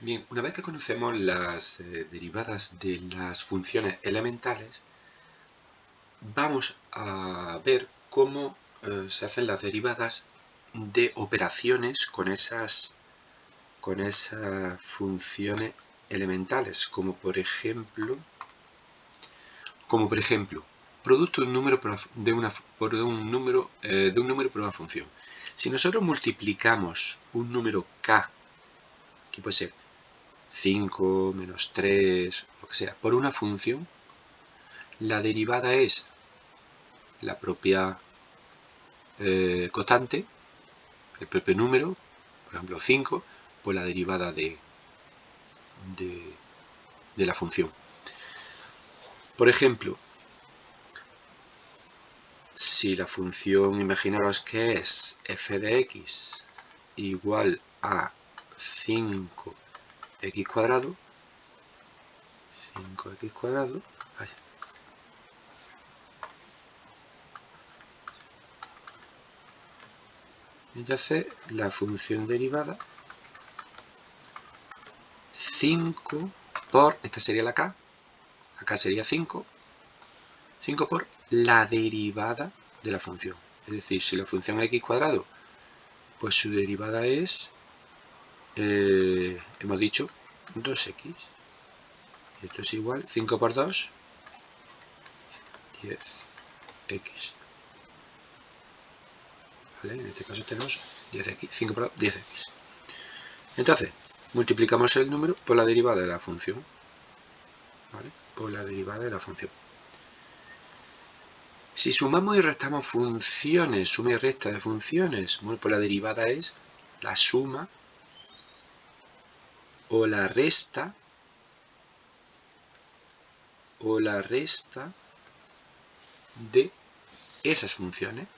Bien, una vez que conocemos las derivadas de las funciones elementales, vamos a ver cómo se hacen las derivadas de operaciones con esas funciones elementales, como por ejemplo, producto de un número por una función. Si nosotros multiplicamos un número k, que puede ser 5, menos 3, lo que sea, por una función, la derivada es la propia constante, el propio número, por ejemplo 5, por la derivada de la función. Por ejemplo, si la función, imaginaros que es f de x igual a 5x cuadrado, entonces la función derivada 5 por, esta sería la k, acá sería 5 por la derivada de la función. Es decir, si la función es x cuadrado, pues su derivada es, hemos dicho, 2x. Esto es igual, 5 por 2, 10x. ¿Vale? En este caso tenemos 10x, 5 por 2, 10x. Entonces, multiplicamos el número por la derivada de la función. ¿Vale? Por la derivada de la función. Si sumamos y restamos funciones, suma y resta de funciones, bueno, pues la derivada es la suma o la resta de esas funciones.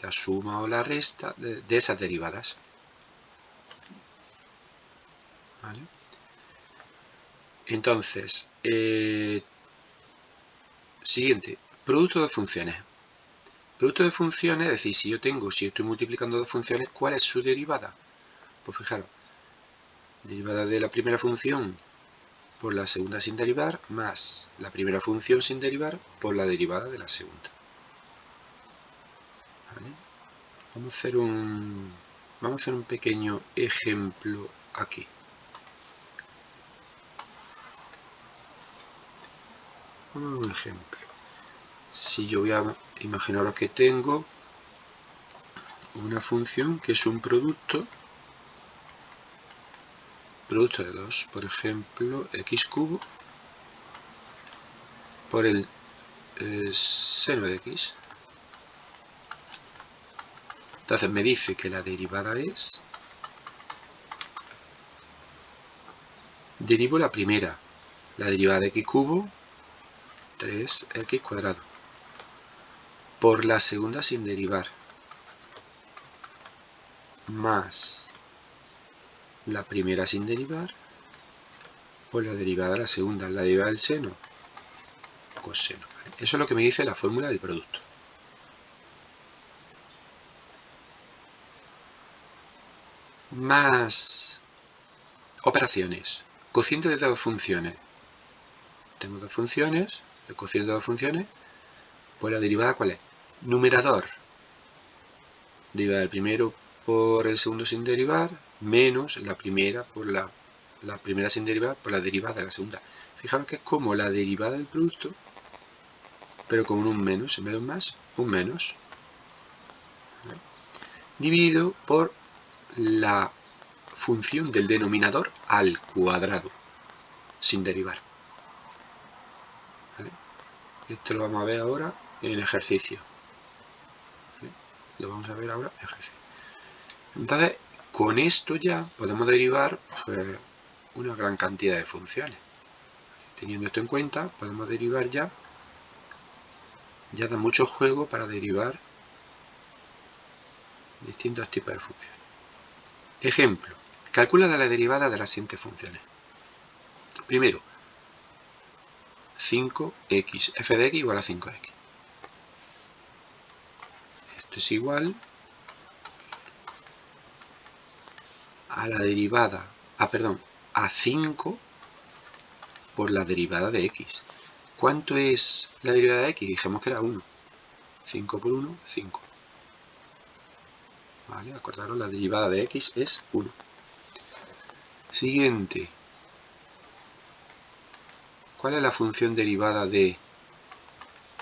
La suma o la resta de esas derivadas. ¿Vale? Entonces, siguiente, producto de funciones. Producto de funciones, es decir, si estoy multiplicando dos funciones, ¿cuál es su derivada? Pues fijaros, derivada de la primera función por la segunda sin derivar, más la primera función sin derivar por la derivada de la segunda. ¿Vale? Vamos a hacer un pequeño ejemplo aquí. Un ejemplo. Si yo voy a imaginaros que tengo una función que es un producto de dos, por ejemplo, x cubo por el seno de x. Entonces me dice que la derivada es, derivo la primera, la derivada de x cubo, 3x cuadrado, por la segunda sin derivar, más la primera sin derivar, por la derivada de la segunda, la derivada del seno, coseno. Eso es lo que me dice la fórmula del producto. Más operaciones. Cociente de dos funciones. Tengo dos funciones, el cociente de dos funciones, pues la derivada ¿cuál es? Numerador. Derivada del primero por el segundo sin derivar, menos la primera por la primera sin derivar por la derivada de la segunda. Fijaros que es como la derivada del producto, pero con un menos, en vez de un más, un menos. ¿Vale? Dividido por la función del denominador al cuadrado, sin derivar. ¿Vale? Esto lo vamos a ver ahora en ejercicio. ¿Vale? Lo vamos a ver ahora en ejercicio. Entonces, con esto ya podemos derivar pues, una gran cantidad de funciones. Teniendo esto en cuenta, podemos derivar ya da mucho juego para derivar distintos tipos de funciones. Ejemplo, calcula la derivada de las siguientes funciones. Primero, 5x, f de x igual a 5x. Esto es igual a la derivada, a 5 por la derivada de x. ¿Cuánto es la derivada de x? Dijimos que era 1. 5 por 1, 5. ¿Vale? Acordaros, la derivada de x es 1. Siguiente. ¿Cuál es la función derivada de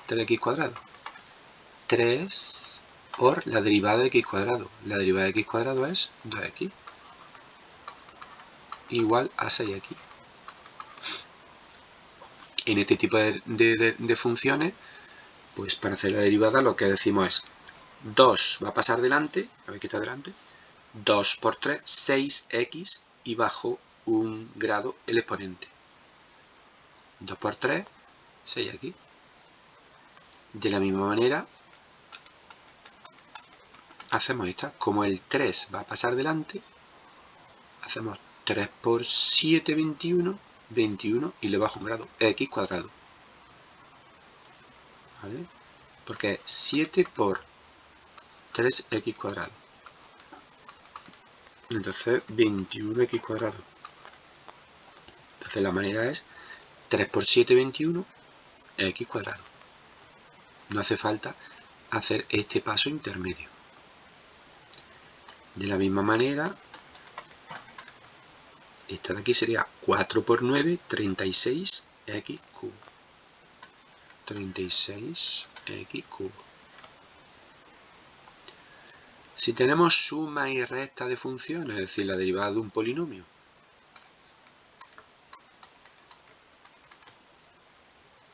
3x cuadrado? 3 por la derivada de x cuadrado. La derivada de x cuadrado es 2x. Igual a 6x. En este tipo de funciones, pues para hacer la derivada lo que decimos es 2 va a pasar delante, a ver qué está delante, 2 por 3, 6x y bajo 1 grado el exponente. 2 por 3, 6x. De la misma manera, hacemos esta. Como el 3 va a pasar delante, hacemos 3 por 7, 21, 21 y le bajo 1 grado, x cuadrado. ¿Vale? Porque es 7 por 3x cuadrado. Entonces 21x cuadrado. Entonces la manera es 3 por 7, 21, x cuadrado. No hace falta hacer este paso intermedio. De la misma manera, esta de aquí sería 4 por 9, 36x cubo. 36x cubo. Si tenemos suma y resta de funciones, es decir, la derivada de un polinomio,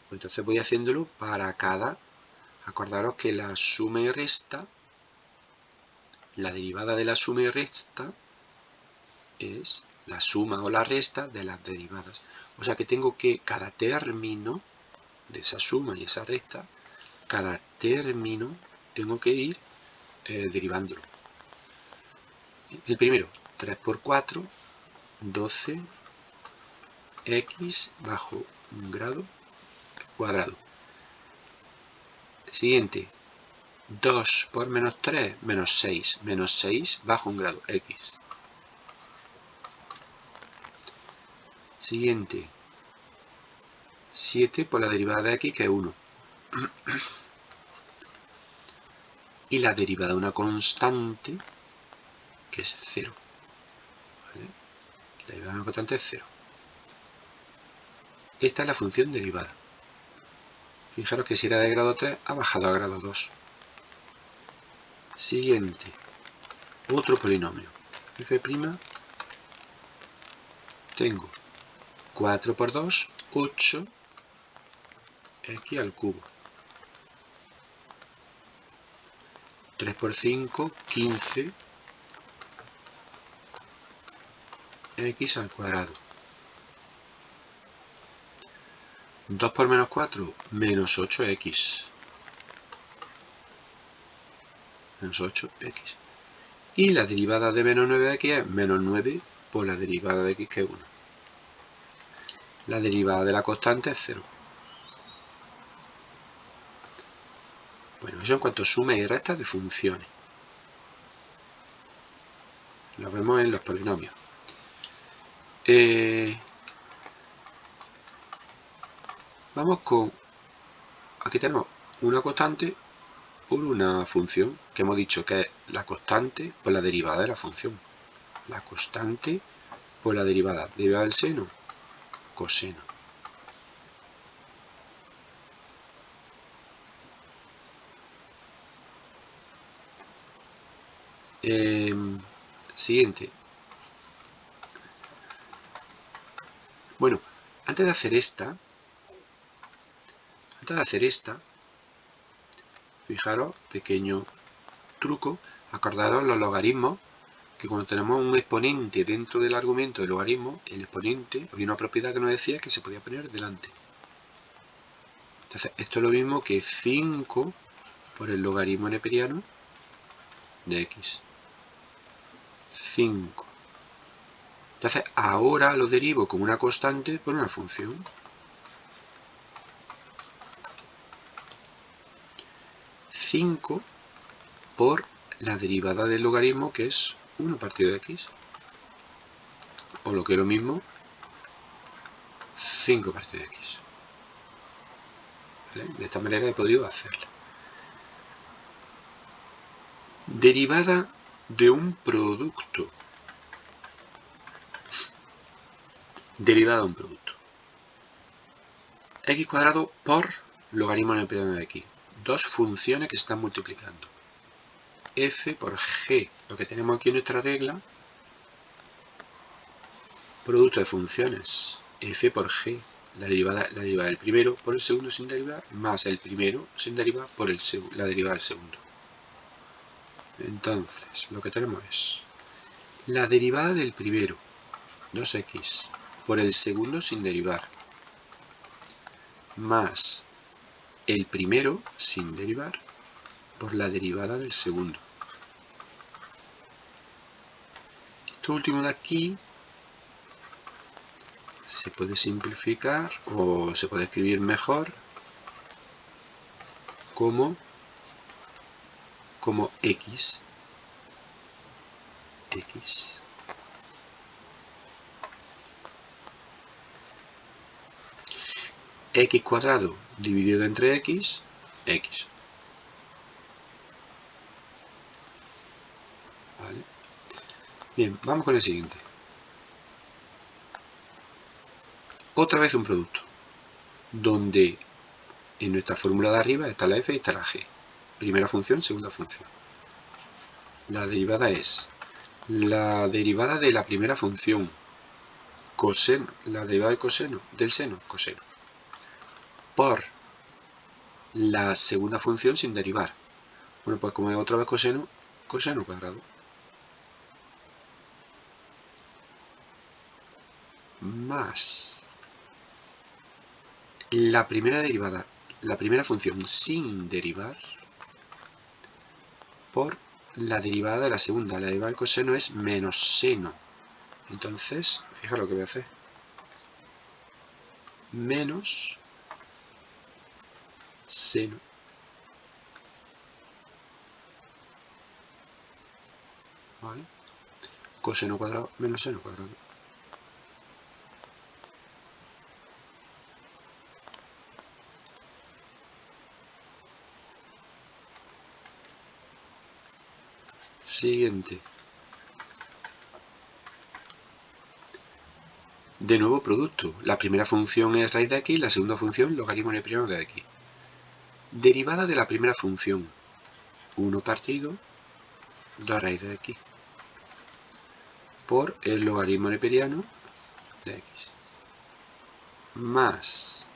pues entonces voy haciéndolo para cada. Acordaros que la suma y resta, la derivada de la suma y resta es la suma o la resta de las derivadas. O sea que tengo que cada término de esa suma y esa resta, cada término tengo que ir derivándolo. El primero, 3 por 4, 12 x bajo 1 grado cuadrado. Siguiente, 2 por menos 3, menos 6. Menos 6 bajo 1 grado, x. Siguiente, 7 por la derivada de x, que es 1. Y la derivada de una constante, que es 0. ¿Vale? La derivada de una constante es 0. Esta es la función derivada. Fijaros que si era de grado 3, ha bajado a grado 2. Siguiente, otro polinomio. F', tengo 4 por 2, 8, x al cubo. 3 por 5, 15, x al cuadrado. 2 por menos 4, menos 8x. Menos 8x. Y la derivada de menos 9 de x es menos 9 por la derivada de x, que es 1. La derivada de la constante es 0. Bueno, eso en cuanto a suma y resta de funciones. Lo vemos en los polinomios. Vamos con... Aquí tenemos una constante por una función, que hemos dicho que es la constante por la derivada de la función. La constante por la derivada. Derivada del seno, coseno. Siguiente. Bueno, antes de hacer esta, fijaros, pequeño truco, acordaros los logaritmos, que cuando tenemos un exponente dentro del argumento del logaritmo, el exponente, había una propiedad que nos decía que se podía poner delante. Entonces, esto es lo mismo que 5 por el logaritmo neperiano de x. 5. Entonces, ahora lo derivo como una constante por una función. 5 por la derivada del logaritmo, que es 1 partido de x. o lo que es lo mismo, 5 partido de x. ¿Vale? De esta manera he podido hacerla. Derivada de un producto. Derivada de un producto. X cuadrado por logaritmo neperiano de x. Dos funciones que se están multiplicando. F por G. Lo que tenemos aquí en nuestra regla. Producto de funciones. F por G. La derivada del primero por el segundo sin derivar, más el primero sin derivar por la derivada del segundo. Entonces, lo que tenemos es la derivada del primero, 2x, por el segundo sin derivar, más el primero sin derivar por la derivada del segundo. Esto último de aquí se puede simplificar o se puede escribir mejor como x. X cuadrado dividido entre x. ¿Vale? Bien, vamos con el siguiente. Otra vez un producto, donde en nuestra fórmula de arriba está la f y está la g. Primera función, segunda función. La derivada es la derivada de la primera función, coseno, la derivada del coseno, del seno, coseno, por la segunda función sin derivar. Bueno, pues como es otra vez coseno, coseno cuadrado. Más la primera derivada, la primera función sin derivar, por la derivada de la segunda. La derivada del coseno es menos seno. Entonces, fijaros lo que voy a hacer. Menos seno. ¿Vale? Coseno cuadrado menos seno cuadrado. Siguiente. De nuevo producto. La primera función es raíz de x, la segunda función logaritmo neperiano de x. Derivada de la primera función. 1 partido 2 raíz de x. Por el logaritmo neperiano de x. Más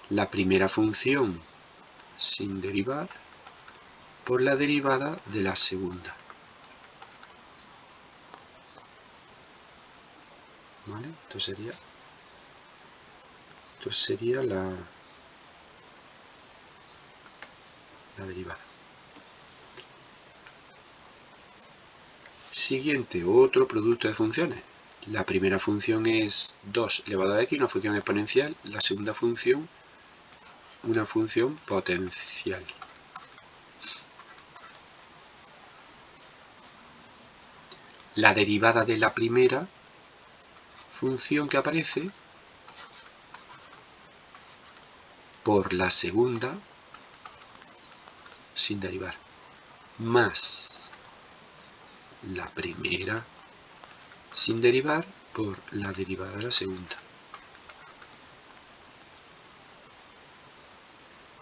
la primera función sin derivar por la derivada de la segunda. ¿Vale? Esto sería la derivada. Siguiente, otro producto de funciones. La primera función es 2 elevado a x, una función exponencial. La segunda función, una función potencial. La derivada de la primera función que aparece por la segunda sin derivar, más la primera sin derivar por la derivada de la segunda.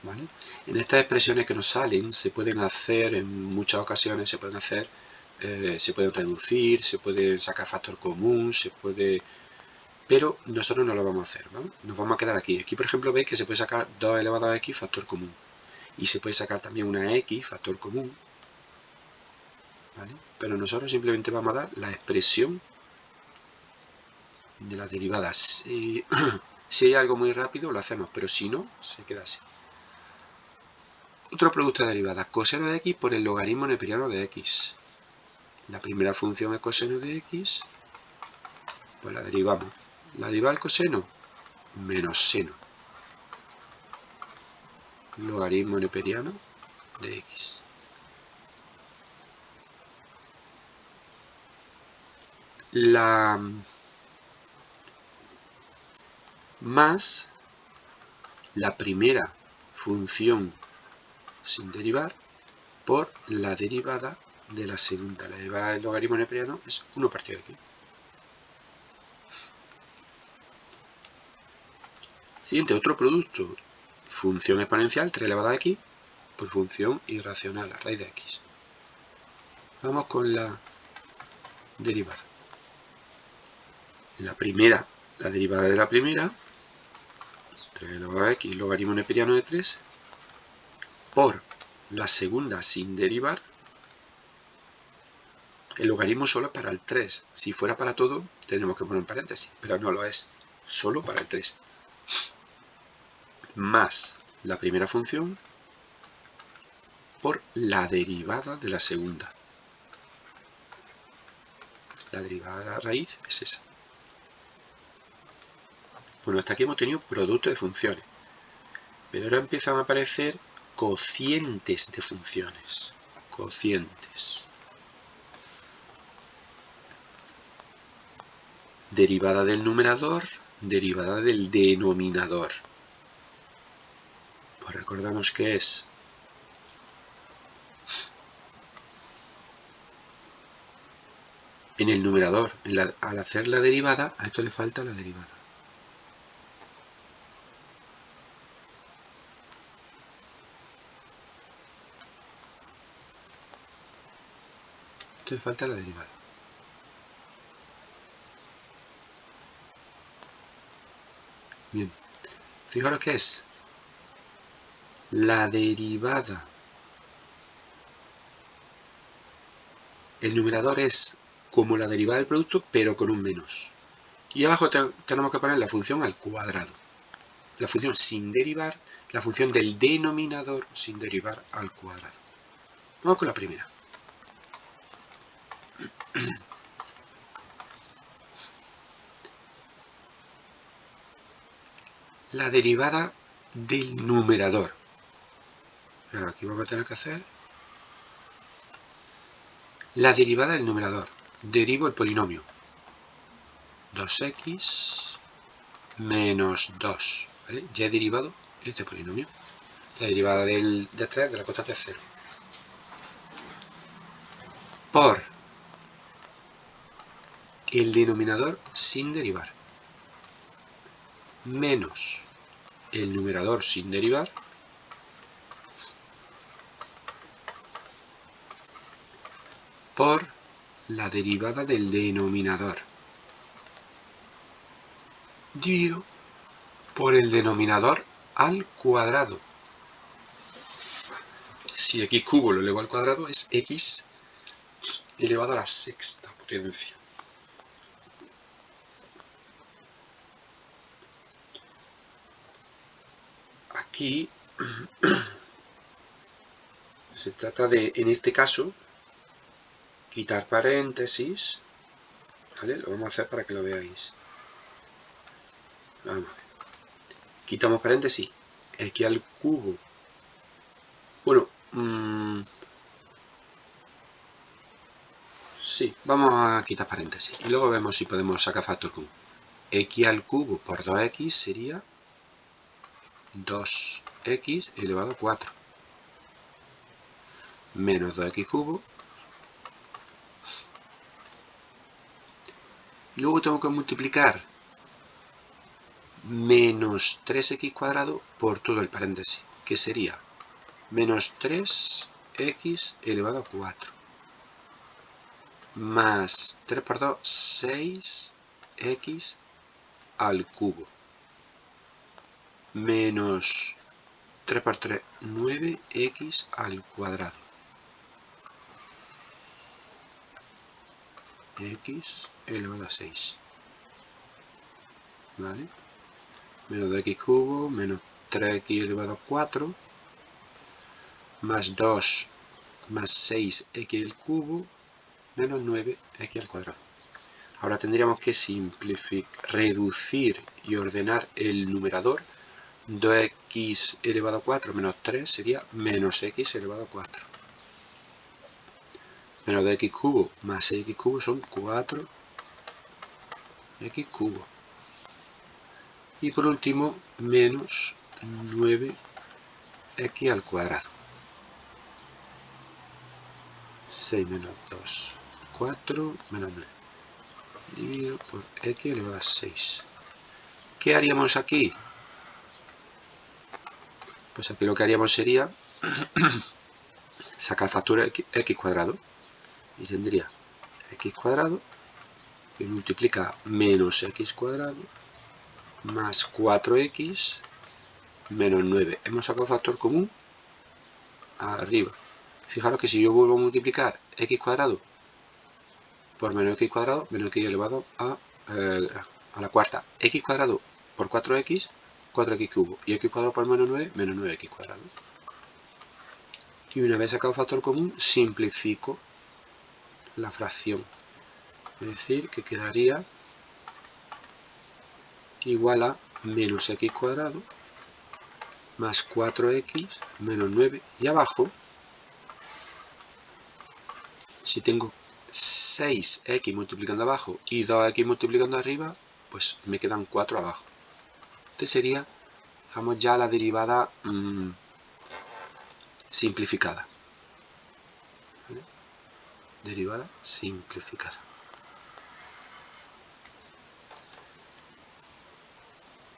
¿Vale? En estas expresiones que nos salen se pueden hacer, en muchas ocasiones se pueden hacer, se pueden reducir, se puede sacar factor común, pero nosotros no lo vamos a hacer, ¿vale? Nos vamos a quedar aquí. Aquí, por ejemplo, veis que se puede sacar 2 elevado a x factor común. Y se puede sacar también una x factor común. ¿Vale? Pero nosotros simplemente vamos a dar la expresión de las derivadas. Si hay algo muy rápido lo hacemos, pero si no, se queda así. Otro producto de derivadas, coseno de x por el logaritmo neperiano de x. La primera función es coseno de x, pues la derivamos. La derivada del coseno, menos seno. Logaritmo neperiano de x. más la primera función sin derivar por la derivada de la segunda. La derivada del logaritmo neperiano es 1 partido de x. Siguiente, otro producto. Función exponencial 3 elevado a x por función irracional a raíz de x. Vamos con la derivada. La primera, la derivada de la primera, 3 elevado a x, logaritmo neperiano de 3, por la segunda sin derivar. El logaritmo solo es para el 3. Si fuera para todo, tendríamos que poner en paréntesis, pero no lo es. Solo para el 3. Más la primera función por la derivada de la segunda. La derivada de la raíz es esa. Bueno, hasta aquí hemos tenido productos de funciones. Pero ahora empiezan a aparecer cocientes de funciones. Cocientes. Derivada del numerador, derivada del denominador. Pues recordamos que es en el numerador, al hacer la derivada, a esto le falta la derivada. Esto le falta la derivada. Bien, fijaros que es la derivada. El numerador es como la derivada del producto, pero con un menos. Y abajo tenemos que poner la función al cuadrado. La función sin derivar, la función del denominador sin derivar al cuadrado. Vamos con la primera. La derivada del numerador. Pero aquí vamos a tener que hacer la derivada del numerador. Derivo el polinomio. 2x menos 2. ¿Vale? Ya he derivado este polinomio. La derivada de 3 de la constante es 0. Por el denominador sin derivar. Menos el numerador sin derivar. Por la derivada del denominador. Dividido por el denominador al cuadrado. Si x cubo lo elevo al cuadrado es x elevado a la sexta potencia. Aquí se trata de, en este caso, quitar paréntesis. ¿Vale? Lo vamos a hacer para que lo veáis. Vamos. Quitamos paréntesis. X al cubo. Bueno, sí, vamos a quitar paréntesis. Y luego vemos si podemos sacar factor común. X al cubo por 2x sería 2x elevado a 4. Menos 2x cubo. Y luego tengo que multiplicar menos 3x cuadrado por todo el paréntesis, que sería menos 3x elevado a 4. Más 3 por 2, 6x al cubo. Menos 3 por 3, 9x al cuadrado. X elevado a 6. ¿Vale? Menos 2x cubo, menos 3x elevado a 4. Más 2 más 6x al cubo, menos 9x al cuadrado. Ahora tendríamos que reducir y ordenar el numerador. 2x elevado a 4 menos 3 sería menos x elevado a 4. Menos 2x cubo más 6x cubo son 4x x cubo. Y por último, menos 9x al cuadrado. 6 menos 2, 4 menos 9. Dividido por x elevado a 6. ¿Qué haríamos aquí? Pues aquí lo que haríamos sería sacar factor x cuadrado. Y tendría x cuadrado que multiplica menos x cuadrado más 4x menos 9. Hemos sacado factor común arriba. Fijaros que si yo vuelvo a multiplicar x cuadrado por menos x cuadrado, menos x elevado a la cuarta, x cuadrado por 4x, 4x cubo, y x cuadrado por menos 9, menos 9x cuadrado. Y una vez sacado factor común, simplifico la fracción. Es decir, que quedaría igual a menos x cuadrado más 4x menos 9. Y abajo, si tengo 6x multiplicando abajo y 2x multiplicando arriba, pues me quedan 4 abajo. Este sería, digamos, ya la derivada simplificada. ¿Vale? Derivada simplificada.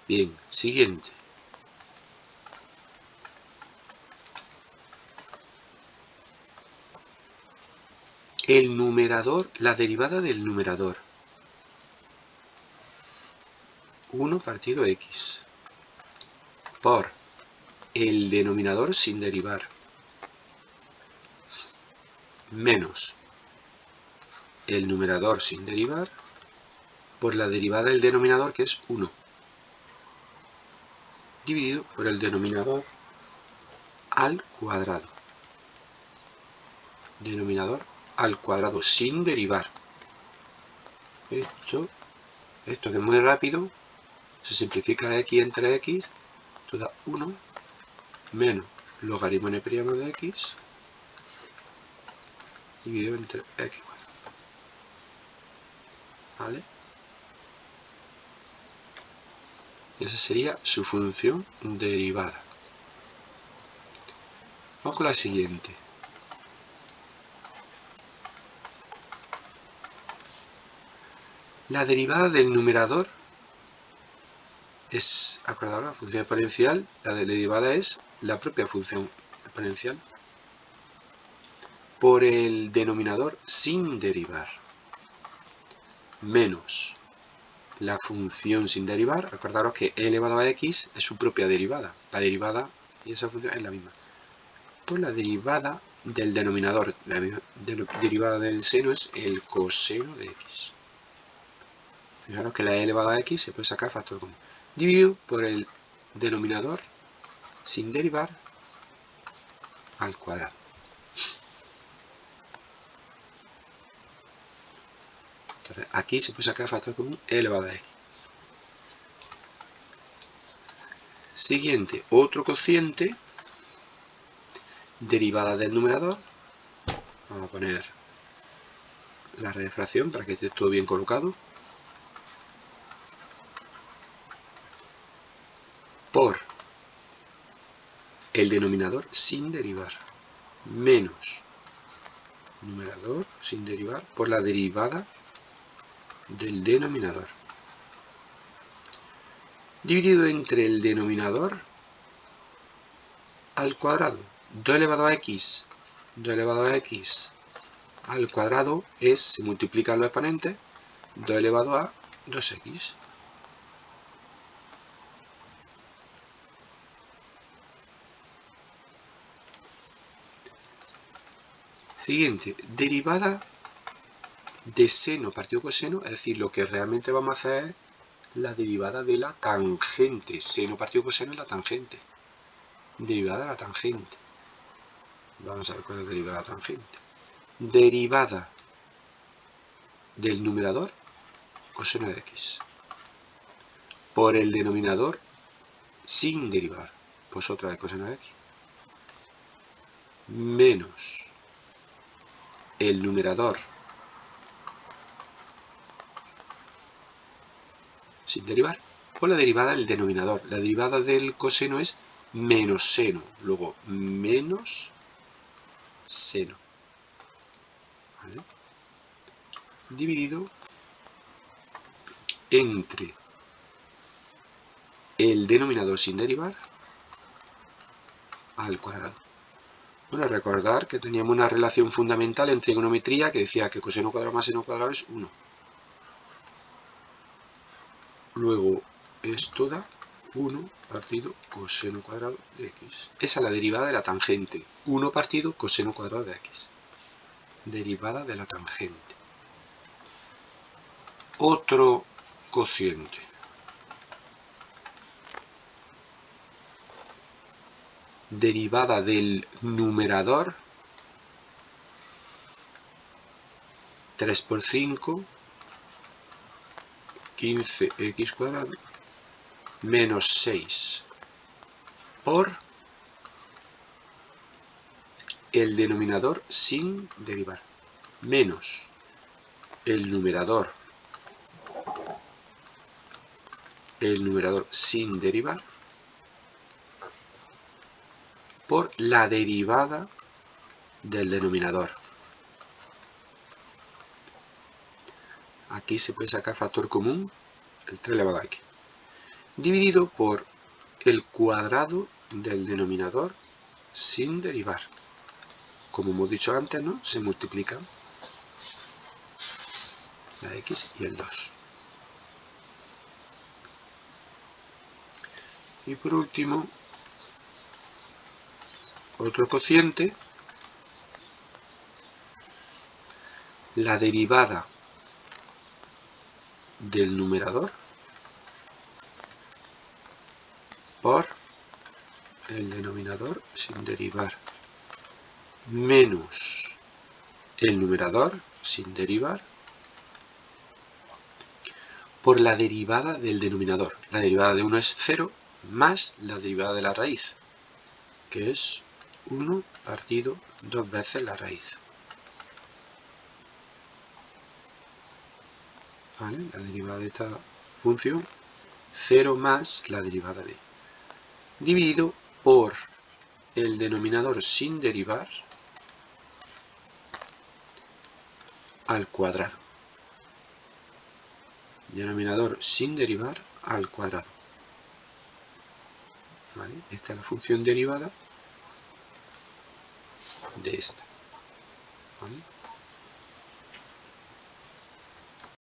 Bien, siguiente. El numerador, la derivada del numerador. 1 partido x por el denominador sin derivar menos el numerador sin derivar por la derivada del denominador, que es 1, dividido por el denominador al cuadrado. Denominador al cuadrado sin derivar. Esto que es muy rápido, se simplifica x entre x, esto da 1 menos logaritmo n' de x dividido entre x cuadrado. ¿Vale? Esa sería su función derivada. Vamos con la siguiente. La derivada del numerador es, acordaros, la función exponencial, la derivada es la propia función exponencial por el denominador sin derivar menos la función sin derivar. Acordaros que e elevado a x es su propia derivada. La derivada y esa función es la misma. Por la derivada del denominador, la derivada del seno es el coseno de x. Fijaros que la e elevado a x se puede sacar factor común. Dividido por el denominador sin derivar al cuadrado. Entonces, aquí se puede sacar factor común e elevado a x. Siguiente, otro cociente, derivada del numerador. Vamos a poner la red de fracción para que esté todo bien colocado. Por el denominador sin derivar menos numerador sin derivar por la derivada del denominador dividido entre el denominador al cuadrado. 2 elevado a x, 2 elevado a x al cuadrado es, se multiplican los exponentes, 2 elevado a 2x. Siguiente, derivada de seno partido coseno, es decir, lo que realmente vamos a hacer es la derivada de la tangente. Seno partido coseno es la tangente. Derivada de la tangente. Vamos a ver cuál es la derivada de la tangente. Derivada del numerador, coseno de x, por el denominador sin derivar, pues otra vez coseno de x, menos el numerador sin derivar, por la derivada del denominador. La derivada del coseno es menos seno, luego menos seno, ¿vale? Dividido entre el denominador sin derivar al cuadrado. Bueno, recordar que teníamos una relación fundamental en trigonometría que decía que coseno cuadrado más seno cuadrado es 1. Luego esto da 1 partido coseno cuadrado de x. Esa es la derivada de la tangente. 1 partido coseno cuadrado de x. Derivada de la tangente. Otro cociente. Derivada del numerador 3 por 5, 15x cuadrado, menos 6 por el denominador sin derivar, menos el numerador sin derivar por la derivada del denominador. Aquí se puede sacar factor común, el 3 elevado a x, dividido por el cuadrado del denominador sin derivar. Como hemos dicho antes, ¿no? Se multiplican la x y el 2. Y por último, otro cociente, la derivada del numerador por el denominador sin derivar, menos el numerador sin derivar por la derivada del denominador. La derivada de 1 es 0 más la derivada de la raíz, que es 1 partido 2 veces la raíz. ¿Vale? La derivada de esta función, 0 más la derivada de, dividido por el denominador sin derivar al cuadrado. Denominador sin derivar al cuadrado. ¿Vale? Esta es la función derivada de esta. ¿Vale?